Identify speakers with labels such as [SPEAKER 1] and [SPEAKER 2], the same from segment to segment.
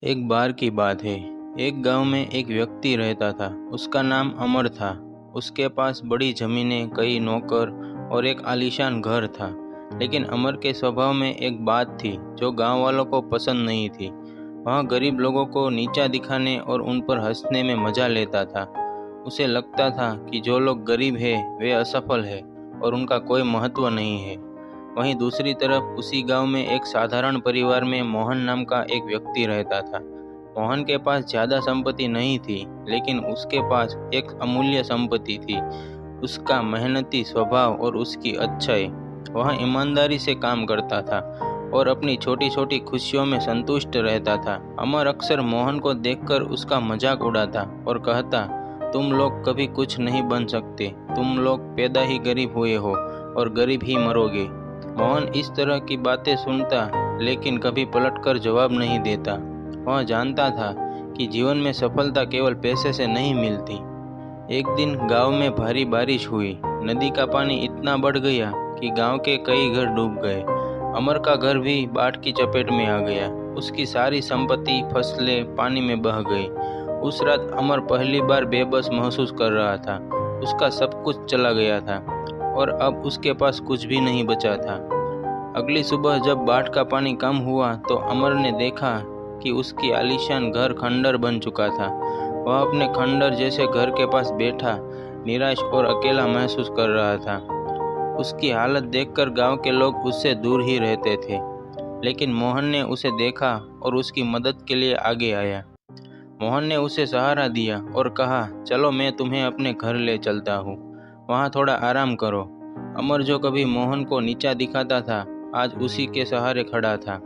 [SPEAKER 1] एक बार की बात है। एक गांव में एक व्यक्ति रहता था। उसका नाम अमर था। उसके पास बड़ी जमीनें, कई नौकर और एक आलीशान घर था। लेकिन अमर के स्वभाव में एक बात थी जो गांव वालों को पसंद नहीं थी। वह गरीब लोगों को नीचा दिखाने और उन पर हंसने में मजा लेता था। उसे लगता था कि जो लोग गरीब हैं वे असफल हैं और उनका कोई महत्व नहीं है। वहीं दूसरी तरफ उसी गांव में एक साधारण परिवार में मोहन नाम का एक व्यक्ति रहता था। मोहन के पास ज्यादा संपत्ति नहीं थी, लेकिन उसके पास एक अमूल्य संपत्ति थी, उसका मेहनती स्वभाव और उसकी अच्छाई। वह ईमानदारी से काम करता था और अपनी छोटी छोटी खुशियों में संतुष्ट रहता था। अमर अक्सर मोहन को देखकर उसका मजाक उड़ाता और कहता, तुम लोग कभी कुछ नहीं बन सकते, तुम लोग पैदा ही गरीब हुए हो और गरीब ही मरोगे। मोहन इस तरह की बातें सुनता, लेकिन कभी पलटकर जवाब नहीं देता। वह जानता था कि जीवन में सफलता केवल पैसे से नहीं मिलती। एक दिन गांव में भारी बारिश हुई। नदी का पानी इतना बढ़ गया कि गांव के कई घर डूब गए। अमर का घर भी बाढ़ की चपेट में आ गया। उसकी सारी संपत्ति, फसलें पानी में बह गई। उस रात अमर पहली बार बेबस महसूस कर रहा था। उसका सब कुछ चला गया था और अब उसके पास कुछ भी नहीं बचा था। अगली सुबह जब बाढ़ का पानी कम हुआ तो अमर ने देखा कि उसकी आलीशान घर खंडर बन चुका था। वह अपने खंडर जैसे घर के पास बैठा, निराश और अकेला महसूस कर रहा था। उसकी हालत देखकर गांव के लोग उससे दूर ही रहते थे, लेकिन मोहन ने उसे देखा और उसकी मदद के लिए आगे आया। मोहन ने उसे सहारा दिया और कहा, चलो मैं तुम्हें अपने घर ले चलता हूँ, वहाँ थोड़ा आराम करो। अमर जो कभी मोहन को नीचा दिखाता था, आज उसी के सहारे खड़ा था।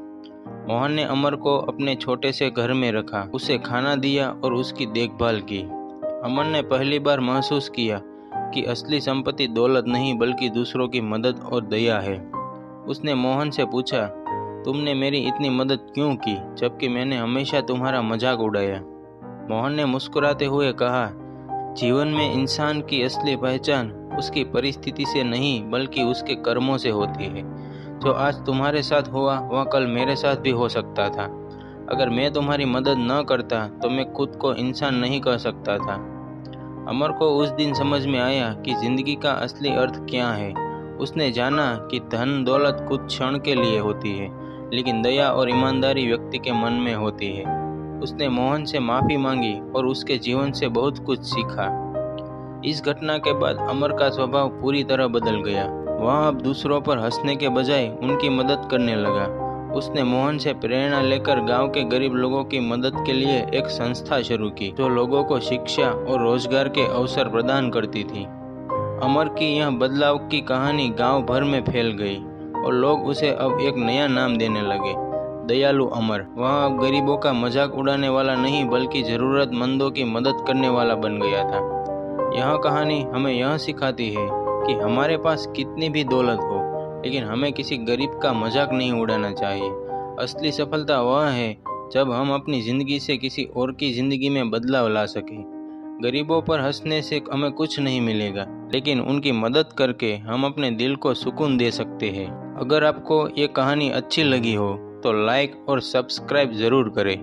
[SPEAKER 1] मोहन ने अमर को अपने छोटे से घर में रखा, उसे खाना दिया और उसकी देखभाल की। अमर ने पहली बार महसूस किया कि असली संपत्ति दौलत नहीं बल्कि दूसरों की मदद और दया है। उसने मोहन से पूछा, तुमने मेरी इतनी मदद क्यों की, जबकि मैंने हमेशा तुम्हारा मजाक उड़ाया? मोहन ने मुस्कुराते हुए कहा, जीवन में इंसान की असली पहचान उसकी परिस्थिति से नहीं बल्कि उसके कर्मों से होती है। जो आज तुम्हारे साथ हुआ वह कल मेरे साथ भी हो सकता था। अगर मैं तुम्हारी मदद न करता तो मैं खुद को इंसान नहीं कह सकता था। अमर को उस दिन समझ में आया कि जिंदगी का असली अर्थ क्या है। उसने जाना कि धन दौलत कुछ क्षण के लिए होती है, लेकिन दया और ईमानदारी व्यक्ति के मन में होती है। उसने मोहन से माफी मांगी और उसके जीवन से बहुत कुछ सीखा। इस घटना के बाद अमर का स्वभाव पूरी तरह बदल गया। वह अब दूसरों पर हंसने के बजाय उनकी मदद करने लगा। उसने मोहन से प्रेरणा लेकर गांव के गरीब लोगों की मदद के लिए एक संस्था शुरू की, जो लोगों को शिक्षा और रोजगार के अवसर प्रदान करती थी। अमर की यह बदलाव की कहानी गांव भर में फैल गई और लोग उसे अब एक नया नाम देने लगे, दयालु अमर। वह अब गरीबों का मजाक उड़ाने वाला नहीं बल्कि जरूरतमंदों की मदद करने वाला बन गया था। यह कहानी हमें यह सिखाती है कि हमारे पास कितनी भी दौलत हो, लेकिन हमें किसी गरीब का मजाक नहीं उड़ाना चाहिए। असली सफलता वह है जब हम अपनी जिंदगी से किसी और की जिंदगी में बदलाव ला सकें। गरीबों पर हंसने से हमें कुछ नहीं मिलेगा, लेकिन उनकी मदद करके हम अपने दिल को सुकून दे सकते हैं। अगर आपको ये कहानी अच्छी लगी हो तो लाइक और सब्सक्राइब ज़रूर करें।